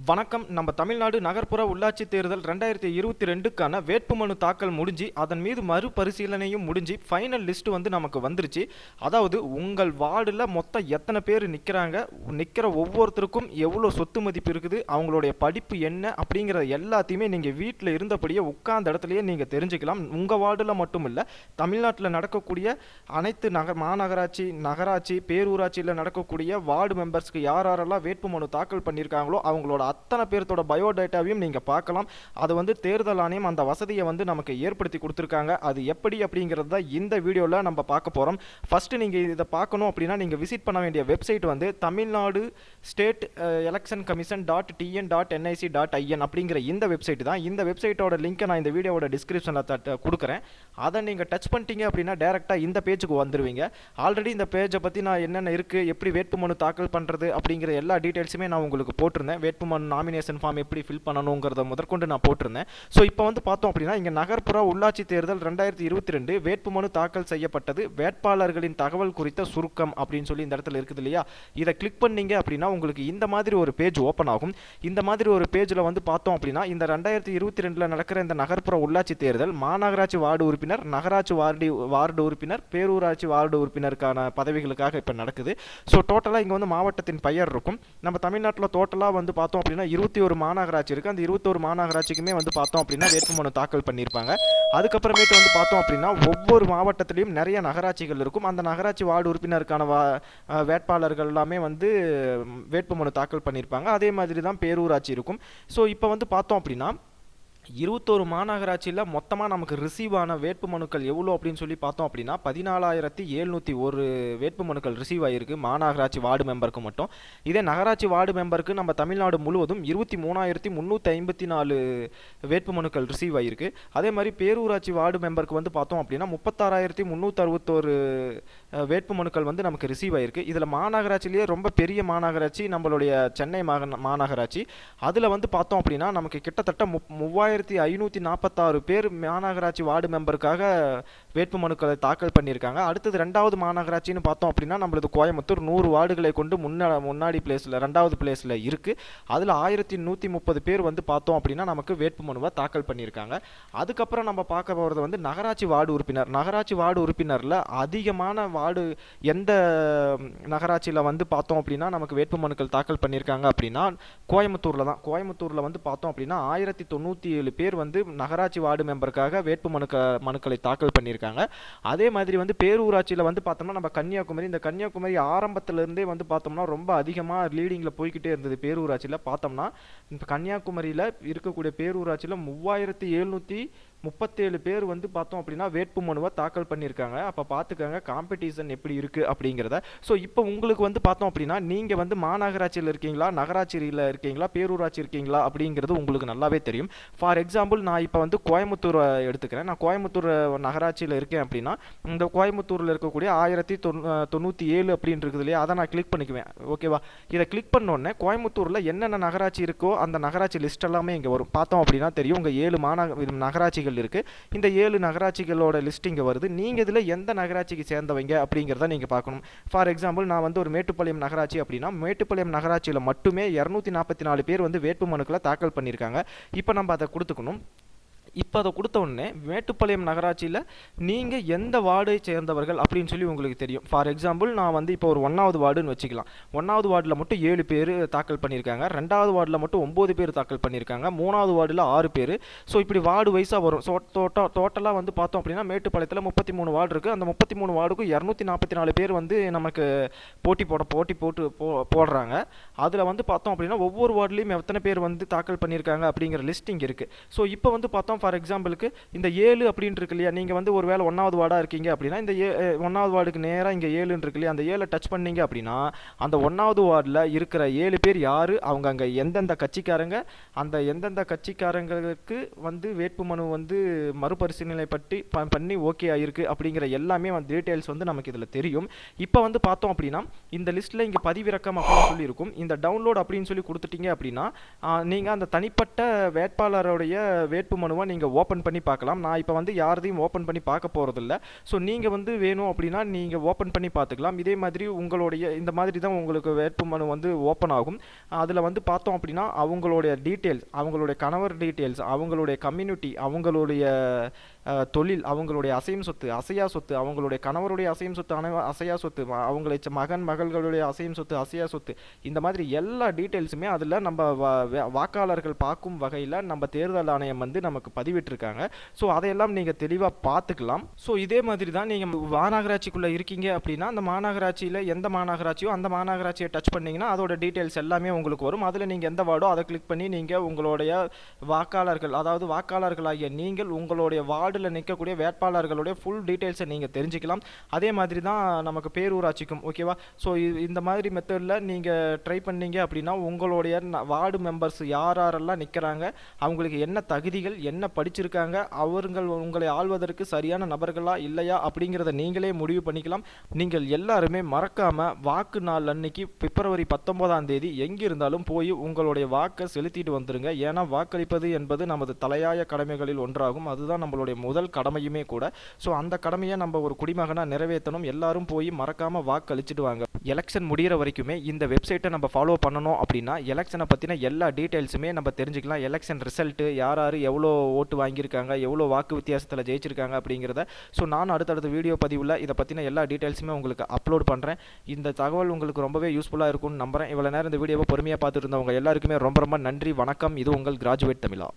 வணக்கம். நம்ம தமிழ்நாடு நகர்ப்புற உள்ளாட்சி தேர்தல் 2022க்கான வேட்புமனு தாக்கல் முடிஞ்சு அதன் மீது மறுபரிசீலனையும் முடிஞ்சு ஃபைனல் லிஸ்ட் வந்து நமக்கு வந்துருச்சு. அதாவது உங்கள் வார்டில் மொத்தம் எத்தனை பேர் நிற்கிறாங்க, நிற்கிற ஒவ்வொருத்தருக்கும் எவ்வளோ சொத்து மதிப்பு இருக்குது, அவங்களுடைய படிப்பு என்ன அப்படிங்கிற எல்லாத்தையுமே நீங்கள் வீட்டில் இருந்தபடியே உட்கார்ந்த இடத்துலையே நீங்கள் தெரிஞ்சுக்கலாம். உங்கள் வார்டில் மட்டும் இல்லை, தமிழ்நாட்டில் நடக்கக்கூடிய அனைத்து மாநகராட்சி, நகராட்சி, பேரூராட்சியில் நடக்கக்கூடிய வார்டு மெம்பர்ஸ்க்கு யாரெல்லாம் வேட்புமனு தாக்கல் பண்ணியிருக்காங்களோ அவங்களோட அத்தனை பேர்த்தோட பயோடேட்டாவையும் நீங்க பார்க்கலாம். அது வந்து தேர்தல் ஆணையம் அந்த வசதியை வந்து நமக்கு ஏற்படுத்தி கொடுத்துருக்காங்க. அது எப்படி அப்படிங்கிறது தான் இந்த வீடியோல நம்ம பார்க்க போறோம். ஃபர்ஸ்ட் நீங்க இதை பார்க்கணும் அப்படின்னா நீங்க விசிட் பண்ண வேண்டிய வெப்சைட் வந்து Tamil Nadu state election commission .tn.nic.in அப்படிங்கிற இந்த வெப்சைட் தான். இந்த வெப்சைட்டோட லிங்கை நான் இந்த வீடியோவோட டிஸ்கிரிப்ஷனில் கொடுக்குறேன். அதை நீங்கள் டச் பண்ணிட்டீங்க அப்படின்னா டேரெக்டாக இந்த பேஜுக்கு வந்துடுவீங்க. ஆல்ரெடி இந்த பேஜை பற்றி நான் என்னென்ன இருக்குது, எப்படி வேட்புமனு தாக்கல் பண்ணுறது அப்படிங்கிற எல்லா டீட்டெயில்ஸுமே நான் உங்களுக்கு போட்டிருந்தேன். வேட்புமனு நாமினேஷன் ஃபார்ம் எப்படி ஃபில் பண்ணணுங்கிறத முதற்கொண்டு நான் போட்டிருந்தேன். ஸோ இப்போ வந்து பார்த்தோம் அப்படின்னா இங்கே நகர்ப்புற உள்ளாட்சி தேர்தல் 2022 வேட்புமனு தாக்கல் செய்யப்பட்டது, வேட்பாளர்களின் தகவல் குறித்த சுருக்கம் அப்படின்னு சொல்லி இந்த இடத்துல இருக்குது இல்லையா. இதை கிளிக் பண்ணீங்க அப்படின்னா உங்களுக்கு இந்த மாதிரி ஒரு பேஜ் ஓப்பன் ஆகும். இந்த மாதிரி ஒரு பேஜில் வந்து பார்த்தோம் அப்படின்னா இந்த 2022 நடக்கிற இந்த நகர்ப்புற உள்ளாட்சி தேர்தல் மாநகராட்சி வார்டு உறுப்பினர், நகராட்சி வார்டு உறுப்பினர், பேரூராட்சி வார்டு உறுப்பினருக்கான பதவிகளுக்காக இப்போ நடக்குது. ஸோ டோட்டலாக இங்கே வந்து மாவட்டத்தின் பெயர் இருக்கும். நம்ம தமிழ்நாட்டில் டோட்டலாக வந்து பார்த்தோம் அப்படின்னா 21 மாநகராட்சி இருக்குது. அந்த 21 மாநகராட்சிக்குமே வந்து பார்த்தோம் அப்படின்னா வேட்புமனு தாக்கல் பண்ணியிருப்பாங்க. அதுக்கப்புறமேட்டு வந்து பார்த்தோம் அப்படின்னா ஒவ்வொரு மாவட்டத்திலையும் நிறைய நகராட்சிகள் இருக்கும். அந்த நகராட்சி வார்டு உறுப்பினருக்கான வேட்பாளர்கள் எல்லாமே வந்து வேட்புமனு தாக்கல் பண்ணியிருப்பாங்க. அதே மாதிரி தான் பேரூராட்சி இருக்கும். ஸோ இப்போ வந்து பார்த்தோம் அப்படின்னா 21 மாநகராட்சியில் மொத்தமாக நமக்கு ரிசீவ் ஆன வேட்புமனுக்கள் எவ்வளோ அப்படின்னு சொல்லி பார்த்தோம் அப்படின்னா 14,701 வேட்புமனுக்கள் ரிசீவ் ஆகிருக்கு மாநகராட்சி வார்டு மெம்பருக்கு மட்டும். இதே நகராட்சி வார்டு மெம்பருக்கு நம்ம தமிழ்நாடு முழுவதும் 23,354 வேட்புமனுக்கள் ரிசீவ் ஆகிருக்கு. அதே மாதிரி பேரூராட்சி வார்டு மெம்பருக்கு வந்து பார்த்தோம் அப்படின்னா 36,361 வேட்புமனுக்கள் வந்து நமக்கு ரிசீவ் ஆகிருக்கு. இதில் மாநகராட்சியிலேயே ரொம்ப பெரிய மாநகராட்சி நம்மளுடைய சென்னை மாநகராட்சி. அதில் வந்து பார்த்தோம் அப்படின்னா நமக்கு கிட்டத்தட்ட 3,546 பேர் மாநகராட்சி வார்டு மெம்பருக்காக வேட்புமனுக்களை தாக்கல் பண்ணியிருக்காங்க. அடுத்தது ரெண்டாவது மாநகராட்சின்னு பார்த்தோம் அப்படின்னா நம்மளது கோயம்புத்தூர் 100 வார்டுகளை கொண்டு முன்னாடி பிளேஸில் ரெண்டாவது பிளேஸில் இருக்குது. அதில் 1,130 பேர் வந்து பார்த்தோம் அப்படின்னா நமக்கு வேட்புமனுவை தாக்கல் பண்ணியிருக்காங்க. அதுக்கப்புறம் நம்ம பார்க்க போகிறது வந்து நகராட்சி வார்டு உறுப்பினர். நகராட்சி வார்டு உறுப்பினரில் அதிகமான வார்டு எந்த நகராட்சியில் வந்து பார்த்தோம் அப்படின்னா நமக்கு வேட்புமனுக்கள் தாக்கல் பண்ணியிருக்காங்க அப்படின்னா கோயம்புத்தூரில் தான். கோயம்புத்தூரில் வந்து பார்த்தோம் அப்படின்னா 1,097 பேர் வந்து நகராட்சி வார்டு மெம்பருக்காக மனுக்களை தாக்கல் பண்ணியிருக்காங்க. அதே மாதிரி வந்து பேரூராட்சியில் வந்து பார்த்தோம்னா நம்ம கன்னியாகுமரி, இந்த கன்னியாகுமரி ஆரம்பத்திலிருந்தே வந்து பார்த்தோம்னா ரொம்ப அதிகமாக லீடிங்கில் போய்கிட்டே இருந்தது. பேரூராட்சியில் பார்த்தோம்னா இப்போ கன்னியாகுமரியில் இருக்கக்கூடிய பேரூராட்சியில் 3,737 பேர் வந்து பார்த்தோம் அப்படின்னா வேட்புமனுவை தாக்கல் பண்ணியிருக்காங்க. அப்போ பார்த்துக்கங்க காம்படிஷன் எப்படி இருக்குது அப்படிங்கிறத. ஸோ இப்போ உங்களுக்கு வந்து பார்த்தோம் அப்படின்னா நீங்கள் வந்து மாநகராட்சியில் இருக்கீங்களா, நகராட்சியில் இருக்கீங்களா, பேரூராட்சி இருக்கீங்களா அப்படிங்கிறது உங்களுக்கு நல்லாவே தெரியும். ஃபார் எக்ஸாம்பிள் நான் இப்போ வந்து கோயம்புத்தூரை எடுத்துக்கிறேன். நான் கோயம்புத்தூர் நகராட்சியில் இருக்கேன் அப்படின்னா இந்த கோயம்புத்தூரில் இருக்கக்கூடிய 1,097 அப்படின்னு இருக்குது இல்லையா, அதை நான் கிளிக் பண்ணிக்குவேன். ஓகேவா. இதை கிளிக் பண்ணோடனே கோயம்புத்தூரில் என்னென்ன நகராட்சி இருக்கோ அந்த நகராட்சி லிஸ்ட் எல்லாமே இங்கே வரும். பார்த்தோம் அப்படின்னா தெரியும் உங்கள் 7 நகராட்சிகள் இருக்குது. இந்த 7 நகராட்சிகளோட லிஸ்ட் இங்கே வருது. நீங்கள் இதில் எந்த நகராட்சிக்கு சேர்ந்தவங்க அப்படிங்கிறத நீங்கள் பார்க்கணும். ஃபார் எக்ஸாம்பிள் நான் வந்து ஒரு மேட்டுப்பாளையம் நகராட்சி அப்படின்னா மேட்டுப்பாளையம் நகராட்சியில் மட்டுமே 244 பேர் வந்து வேட்புமனுக்களை தாக்கல் பண்ணியிருக்காங்க. இப்போ நம்ம அதை கொடுத்துக்கணும். இப்போ அதை கொடுத்த உடனே மேட்டுப்பாளையம் நகராட்சியில் நீங்கள் எந்த வார்டை சேர்ந்தவர்கள் அப்படின்னு சொல்லி உங்களுக்கு தெரியும். ஃபார் எக்ஸாம்பிள் நான் வந்து இப்போ ஒரு 1வது வார்டுன்னு வச்சுக்கலாம். 1வது வார்டில் மட்டும் 7 பேர் தாக்கல் பண்ணியிருக்காங்க. 2வது வார்டில் மட்டும் 9 பேர் தாக்கல் பண்ணியிருக்காங்க. 3வது வார்டில் 6 பேர். ஸோ இப்படி வார்டு வைஸாக வரும். ஸோ டோட்டலாக வந்து பார்த்தோம் அப்படின்னா மேட்டுப்பாளையத்தில் 33 வார்டு இருக்குது. அந்த 33 வார்டுக்கும் 244 பேர் வந்து நமக்கு போட்டி போடுறாங்க. அதில் வந்து பார்த்தோம் அப்படின்னா ஒவ்வொரு வார்டுலேயும் எத்தனை பேர் வந்து தாக்கல் பண்ணியிருக்காங்க அப்படிங்கிற லிஸ்ட் இங்கே இருக்குது. ஸோ இப்போ வந்து பார்த்தோம் ஃபார் எக்ஸாம்பிளுக்கு இந்த 7 அப்படின்னு இருக்கு இல்லையா, நீங்கள் வந்து ஒரு வேளை 1வது வார்டாக இருக்கீங்க அப்படின்னா இந்த 1வது வார்டுக்கு நேராக இங்கே 7 இருக்கு இல்லையா, அந்த 7 டச் பண்ணீங்க அப்படின்னா அந்த 1வது வார்டில் இருக்கிற 7 பேர் யார், அவங்க அங்கே எந்தெந்த கட்சிக்காரங்க, அந்த எந்தெந்த கட்சிக்காரங்களுக்கு வந்து வேட்புமனு வந்து மறுபரிசீலனை பண்ணி ஓகே ஆயிருக்கு அப்படிங்கிற எல்லாமே வந்து டீட்டெயில்ஸ் வந்து நமக்கு இதில் தெரியும். இப்போ வந்து பார்த்தோம் அப்படின்னா இந்த லிஸ்ட்டில் இங்கே பதிவிறக்கம் அப்படின்னு சொல்லி இருக்கும். இந்த டவுன்லோட் அப்படின்னு சொல்லி கொடுத்துட்டீங்க அப்படின்னா நீங்கள் அந்த தனிப்பட்ட வேட்பாளருடைய வேட்புமனுவை நீங்கள் ஓப்பன் பண்ணி பார்க்கலாம். நான் இப்போ வந்து யாரையும் ஓப்பன் பண்ணி பார்க்க போகிறதில்ல. ஸோ நீங்கள் வந்து வேணும் அப்படின்னா நீங்கள் ஓப்பன் பண்ணி பார்த்துக்கலாம். இதே மாதிரி உங்களுடைய இந்த மாதிரி தான் உங்களுக்கு வேட்புமனு வந்து ஓப்பன் ஆகும். அதில் வந்து பார்த்தோம் அப்படின்னா அவங்களுடைய டீட்டெயில்ஸ், அவங்களுடைய கணவர் டீட்டெயில்ஸ், அவங்களுடைய கம்யூனிட்டி, அவங்களுடைய தொழில், அவங்களுடைய அசையும் சொத்து, அசையா சொத்து, அவங்களுடைய கணவருடைய அசையும் சொத்து, அசையா சொத்து, அவங்களை மகன் மகள்களுடைய அசையும் சொத்து, அசையா சொத்து, இந்த மாதிரி எல்லா டீட்டெயில்ஸுமே அதில் நம்ம வாக்காளர்கள் பார்க்கும் வகையில் நம்ம தேர்தல் ஆணையம் வந்து நமக்கு பதிவிட்டிருக்காங்க. ஸோ அதையெல்லாம் நீங்கள் தெளிவாக பார்த்துக்கலாம். ஸோ இதே மாதிரி தான் நீங்கள் மாநகராட்சிக்குள்ளே இருக்கீங்க அப்படின்னா அந்த மாநகராட்சியில் எந்த மாநகராட்சியோ அந்த மாநகராட்சியை டச் பண்ணிங்கன்னா அதோட டீட்டெயில்ஸ் எல்லாமே உங்களுக்கு வரும். அதில் நீங்கள் எந்த வார்டோ அதை கிளிக் பண்ணி நீங்கள் உங்களுடைய வாக்காளர்கள், அதாவது வாக்காளர்களாகிய நீங்கள் உங்களுடைய வார்டில் நிற்கக்கூடிய வேட்பாளர்களுடைய ஃபுல் டீட்டெயில்ஸை நீங்கள் தெரிஞ்சுக்கலாம். அதே மாதிரி தான் நமக்கு பேரூராட்சிக்கும், ஓகேவா? ஸோ இந்த மாதிரி மெத்தடில் நீங்கள் ட்ரை பண்ணீங்க அப்படின்னா உங்களுடைய வார்டு மெம்பர்ஸ் யாரெல்லாம் நிற்கிறாங்க, அவங்களுக்கு என்ன தகுதிகள், என்ன படிச்சிருக்காங்க, அவர்கள் உங்களை ஆள்வதற்கு சரியான நபர்களா இல்லையா அப்படிங்கிறத நீங்களே முடிவு பண்ணிக்கலாம். நீங்கள் எல்லாருமே மறக்காம வாக்கு நாள் அன்னைக்கு பிப்ரவரி 19ஆம் தேதி எங்கிருந்தாலும் போய் உங்களுடைய வாக்கை செலுத்திட்டு வந்துருங்க. ஏன்னா வாக்களிப்பது என்பது நமது தலையாய கடமைகளில் ஒன்றாகும். அதுதான் நம்மளுடைய முதல் கடமையுமே கூட. ஸோ அந்த கடமையை நம்ம ஒரு குடிமகனாக நிறைவேற்றணும். எல்லாரும் போய் மறக்காம வாக்களிச்சுட்டு வாங்க. எலெக்ஷன் முடிகிற வரைக்குமே இந்த வெப்சைட்டை நம்ம ஃபாலோ பண்ணணும் அப்படின்னா எலெக்ஷனை பற்றின எல்லா டீட்டெயில்ஸுமே நம்ம தெரிஞ்சுக்கலாம். எலெக்ஷன் ரிசல்ட்டு, யார் யார் எவ்வளோ ஓட்டு வாங்கியிருக்காங்க, எவ்வளோ வாக்கு வித்தியாசத்தில் ஜெயிச்சிருக்காங்க அப்படிங்கிறத ஸோ நான் அடுத்தடுத்த வீடியோ பதிவில் இதை பற்றின எல்லா டீட்டெயில்ஸுமே உங்களுக்கு அப்லோட் பண்ணுறேன். இந்த தகவல் உங்களுக்கு ரொம்பவே யூஸ்ஃபுல்லாக இருக்கும்னு நம்புகிறேன். இவ்வளோ நேரம் இந்த வீடியோவை பொறுமையாக பார்த்துட்டு இருந்தவங்க எல்லாருக்குமே ரொம்ப ரொம்ப நன்றி. வணக்கம். இது உங்கள் கிராஜுவேட் தமிழா.